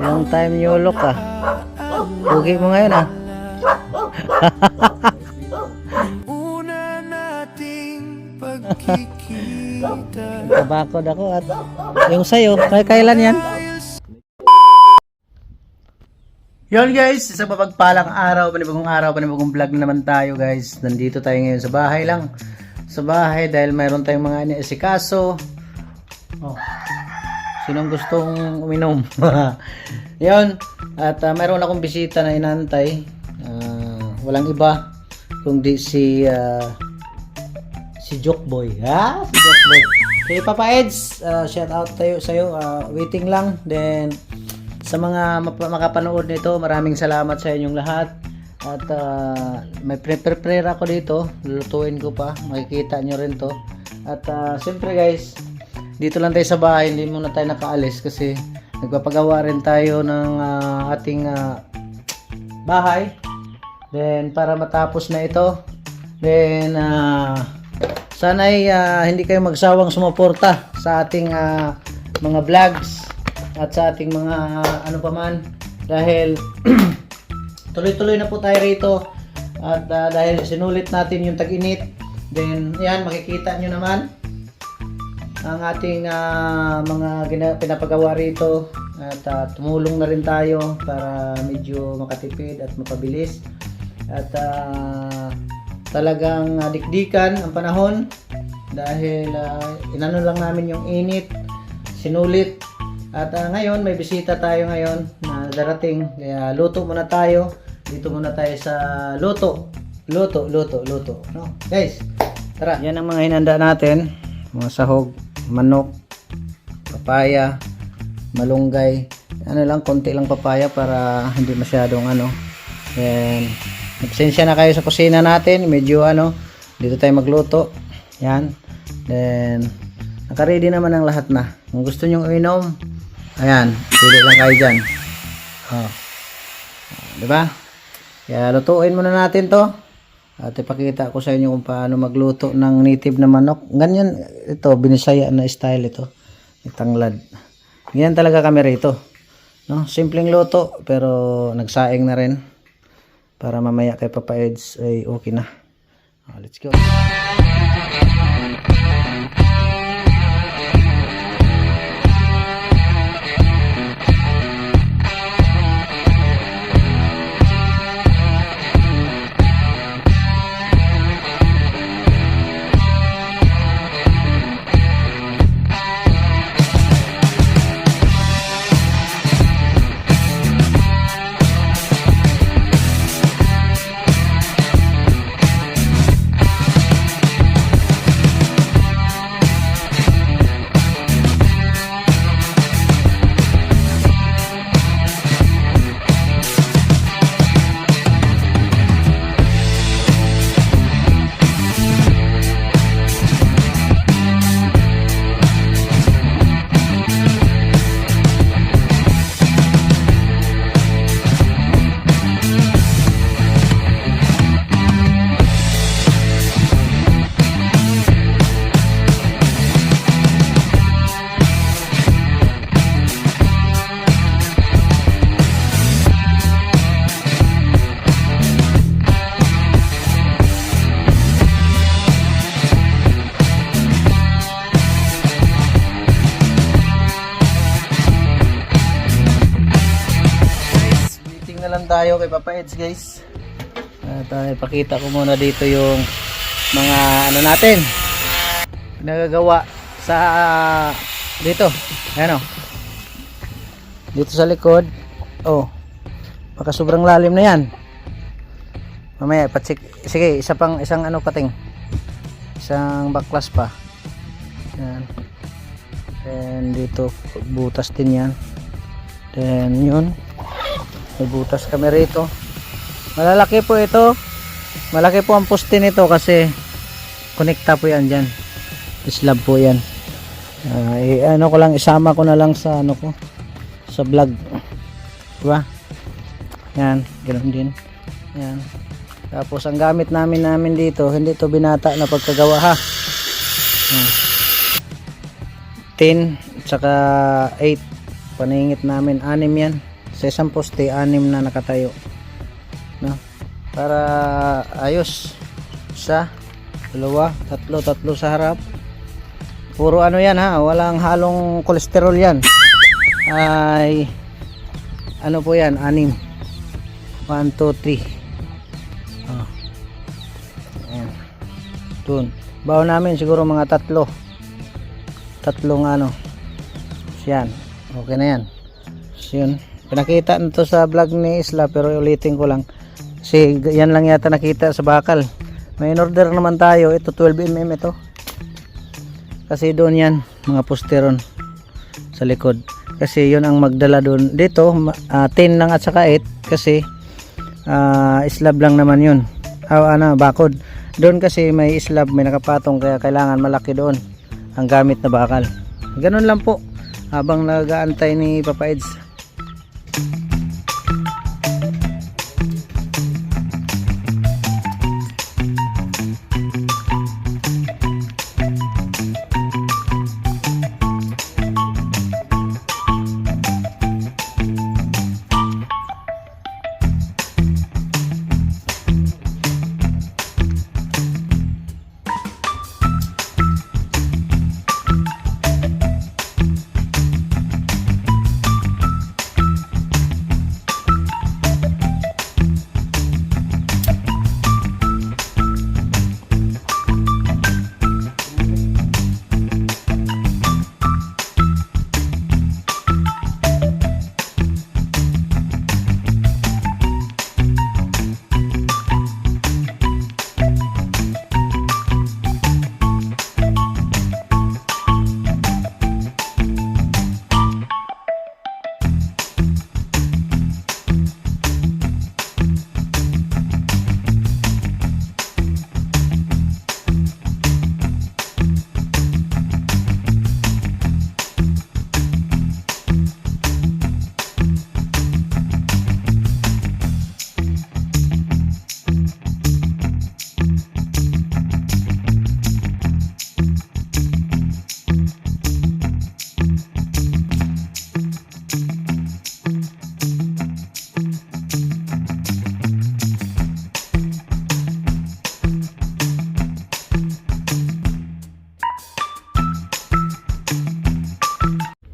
Long time nyulok ah. Pugi mo ngayon ah. Una nating pagkikita. Kabakod ako at yung sayo, kailan yan? Yon guys, isang mapagpalang araw, panibagong vlog na naman tayo guys. Nandito tayo ngayon sa bahay lang. Sa bahay dahil mayroon tayong mga iniasikaso. Oh. Sinong gustong uminom? Yon. At mayroon akong bisita na inantay. Walang iba kundi si Jokeboy. Ha? Si Jokeboy. Kay Papa Eds, shout out tayo sa'yo. Waiting lang. Then sa mga makapanood nito, maraming salamat sa inyong lahat. At may prepare ako dito. Lulutuin ko pa. Makikita nyo rin to. At siyempre guys, dito lang tayo sa bahay. Hindi muna tayo nakaalis kasi nagpapagawa rin tayo ng ating bahay. Then para matapos na ito, then sana'y hindi kayo magsawang sumuporta sa ating mga vlogs at sa ating mga ano pa man, dahil tuloy-tuloy na po tayo rito. At dahil sinulit natin yung tag-init, then yan, makikita nyo naman ang ating mga pinapagawa rito. At tumulong na rin tayo para medyo makatipid at mapabilis. At talagang dikdikan ang panahon dahil inano lang namin yung init, sinulit. At ngayon may bisita tayo ngayon na darating, kaya luto muna tayo. Dito muna tayo sa luto, no guys, tara. Yan ang mga hinanda natin, mga sahog, manok, papaya, malunggay. Ano lang, konti lang papaya para hindi masyadong ano. Then absensya na kayo sa kusina natin, medyo ano, dito tayo magluto. Yan. Then naka-ready naman ang lahat na. Kung gusto nyo inom, ayan, pili lang kayo dyan. Diba? Kaya lutuin muna natin to. At ipakita ko sa inyo kung paano magluto ng native na manok. Ganyan, ito, binisaya na style ito. Itanglad. Ganyan talaga kami rito. No? Simpleng luto, pero nagsaing na rin. Para mamaya kay Papa Eds ay okay na. Let's go. Lang tayo kay Papa Eds guys. At ipakita ko muna dito yung mga ano natin nagagawa sa dito. Ayan o, dito sa likod. Oh, baka sobrang lalim na yan. Mamaya sige, isang ano pating, isang baklas pa. Ayan. And dito butas din yan. Then yun, may butas kami rito. Malalaki po ito. Malaki po ang poste nito kasi konekta po yan dyan. Slab po yan. Ano ko lang, isama ko na lang sa ano ko, sa vlog. Diba? Yan, ganoon din. Yan. Tapos ang gamit namin dito, hindi to binata na pagkagawa ha. Yan. 10 at saka 8 paningit namin 6 yan. Sa isang poste 6 na nakatayo. No? Para ayos. Isa, dalawa, tatlo sa harap. Puro ano yan ha, walang halong kolesterol yan. Ay ano po yan, 6. 1, 2, 3. Ayan. Dun. Bawa namin siguro mga 3. Tatlong ano. Yan. Okay na yan. So, yun. Pinakita nito sa vlog ni Isla pero ulitin ko lang. Kasi yan lang yata nakita sa bakal. May in-order naman tayo. Ito 12mm ito. Kasi doon yan. Mga posteron sa likod. Kasi yun ang magdala doon. Dito 10 lang at saka 8. Kasi slab lang naman yun. Bakod. Doon kasi may slab, may nakapatong kaya kailangan malaki doon ang gamit na bakal. Ganun lang po habang nag-aantay ni Papa Eds.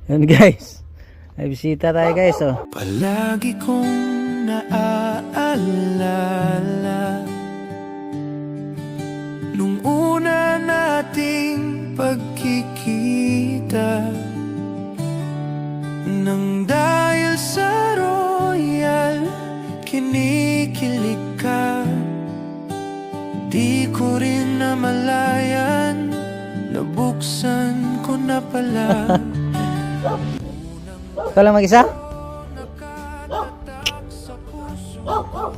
Yan guys, may bisita tayo guys oh. Palagi kong naaalala nung una nating pagkikita, nang dahil sa royal kinikilig ka. Di ko rin namalayan, nabuksan ko na pala. Ikaw lang mag-isa?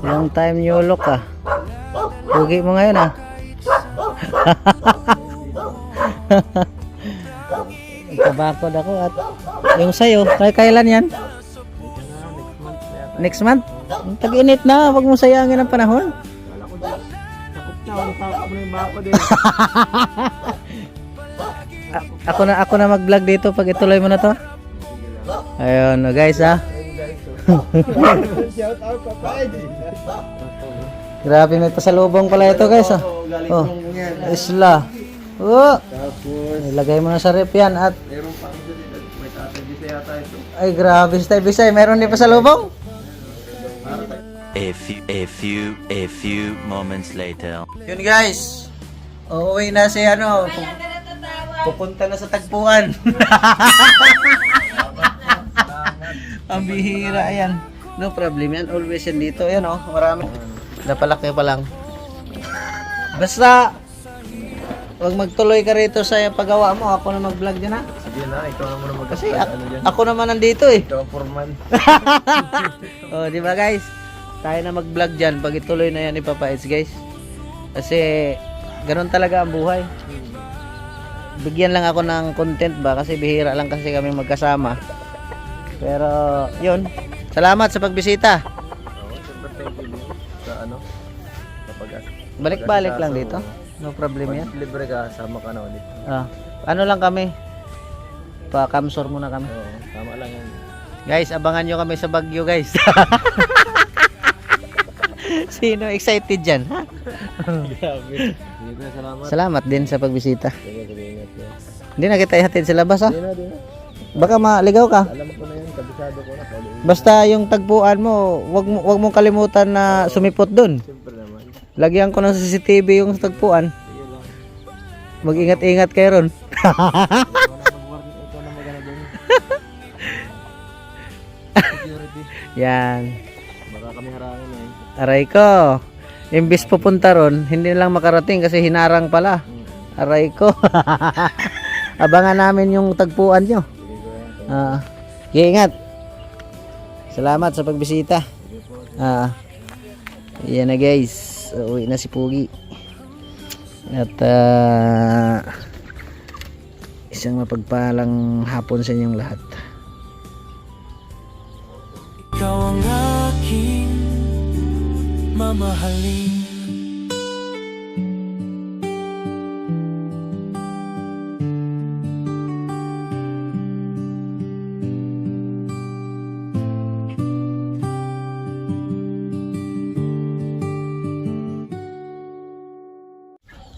Long time nyulok ka. Pugi mo ngayon ah. Kabakod ako at yung sayo, kailan yan? Next month? Tag-init na, wag mo sayangin ang panahon. Ako na mag-vlog dito pag ituloy mo na to. Ayun guys ha. Shout out Papa Eds. Grabe, may pasalubong pala ito guys ha. Oh, Isla. Oh, Tapos ilagay mo na sa rep yan at meron pa ako dito. May tatay bisa yata ito. ay grabe stay bisay, meron din pasalubong. A few moments later. Yun guys. Uuwi na si ano. Pupunta na sa tagpuan. Ang bihira yan. No problem yan. Always yan dito. Yan oh. Marami. Napalaki pa lang. Basta wag magtuloy ka rito sa paggawa mo. Ako na mag-vlog dyan ha. Sige na, ikaw na muna mag- Kasi ako naman nandito eh. Ikaw foreman. Oh, di ba guys? Tayo na mag-vlog dyan pag ituloy na yan ni Papa Eds guys. Kasi ganun talaga ang buhay. Bigyan lang ako ng content ba kasi bihira lang kasi kami magkasama. Pero yun, salamat sa pagbisita. Oo, siyempre thank you sa ano. Kapag Balik-balik lang dito. No problem yan. libre ka, sama ka na ulit. Ano lang kami. Pa-camsor muna kami. Oo, tama lang yan. Guys, abangan nyo kami sa Baguio, guys. Sino excited dyan? Ha? Grabe. Hindi ko salamat. Salamat din sa pagbisita. Sige, ingat yan. Hindi na kita ihatid sa labas, ha? Di na. Baka maligaw ka. Alam ko na yan, kabisado ko na. Basta yung tagpuan mo, wag mong kalimutan na sumipot dun. Siyempre naman. Lagyan ko ng CCTV yung tagpuan. Sige lang. Mag-ingat-ingat kayo ron. Ikaw na magana dun. Security. Yan. Baka kami harangin eh. Aray ko. Imbis pupunta ron, hindi lang makarating kasi hinarang pala. Aray ko. Abangan namin yung tagpuan nyo. Ingat. Salamat sa pagbisita. Yan na guys. Uwi na si Pugi. At isang mapagpalang hapon sa inyong lahat. Ikaw ang aking mamahalin.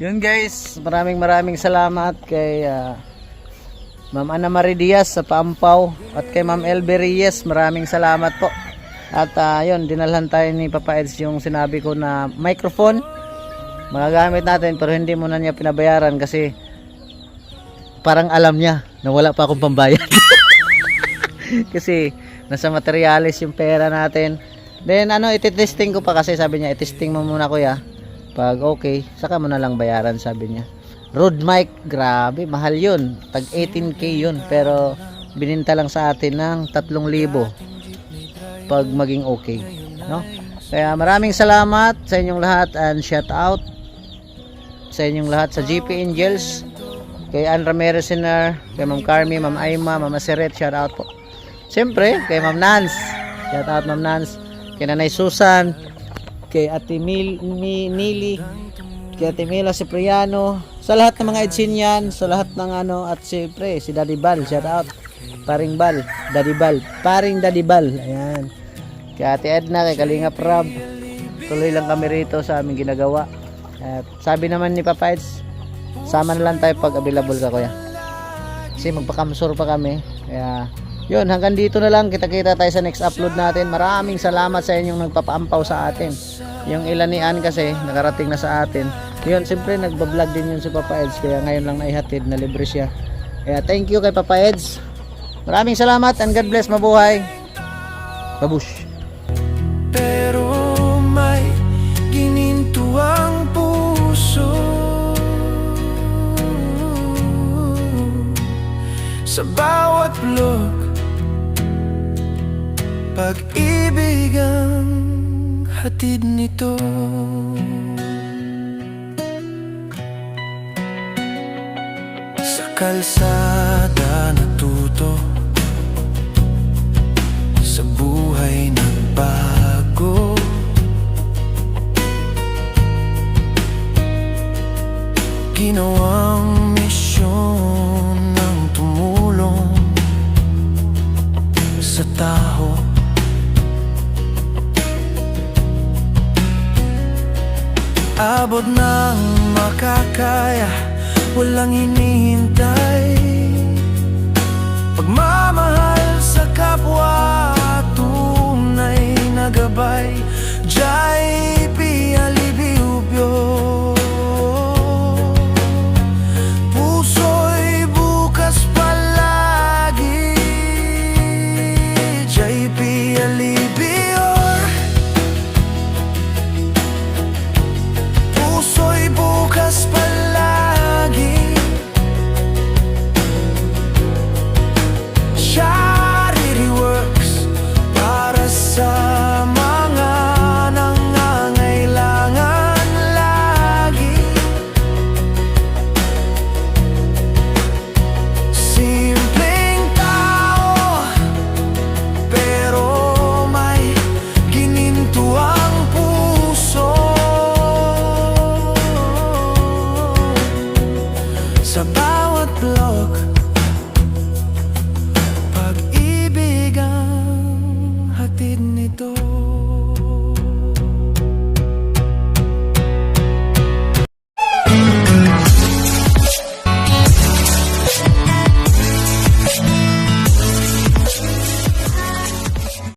Yun guys, maraming salamat kay Ma'am Ana Marie Diaz sa Paampaw at kay Ma'am Elbe Reyes, maraming salamat po. At yun, dinalhan tayo ni Papa Eds yung sinabi ko na microphone. Magagamit natin pero hindi mo na niya pinabayaran kasi parang alam niya na wala pa akong pambayad. Kasi nasa materialis yung pera natin. Then ititesting ko pa kasi sabi niya, itesting mo muna kuya. Pag okay, saka mo na lang bayaran, sabi niya. Rode mic, grabe, mahal yun. Tag 18k yun, pero bininta lang sa atin ng 3,000 pag maging okay, no? Kaya maraming salamat sa inyong lahat and shout out sa inyong lahat sa GP Angels, kay Ann Ramirez Sinner, kay Ma'am Carmi, Ma'am Aima, Ma'am Aseret, shout out po. Siyempre, kay Ma'am Nance, shout out Ma'am Nance, kay Nanay Susan, kay Ate Nili, kay Ate Mila Cipriano, sa lahat ng mga Edsinian, sa lahat ng at siyempre si Daddy Bal, shout out. Paring Bal, Daddy Bal, paring Daddy Bal, ayan. Kay Ate Edna, kay Kalingap Rab, tuloy lang kami rito sa aming ginagawa. At sabi naman ni Papa Eds, sama na lang tayo pag available ka kuya. Kasi magpakamsur pa kami. Kaya yun, hanggang dito na lang. Kita-kita tayo sa next upload natin. Maraming salamat sa inyong nagpapaampaw sa atin. Yung ilanian kasi nakarating na sa atin. Yun, siyempre nagbablog din yun si Papa Eds. Kaya ngayon lang naihatid na libre siya. Kaya thank you kay Papa Eds. Maraming salamat and God bless. Mabuhay. Babush. Pero may gininto ang puso sa bawat blog. Pag-ibig ang hatid nito. Sa kalsada natuto, sa buhay nagbago. Ginawang misyon ng tumulong sa tao. Abot ng makakaya, walang hinihintay. Pagmamahal sa kapwa, tunay na gabay. JP Alibibyo, puso'y bukas palagi. JP Alibibyo, puso'y bukas palagi. Charity Works, ito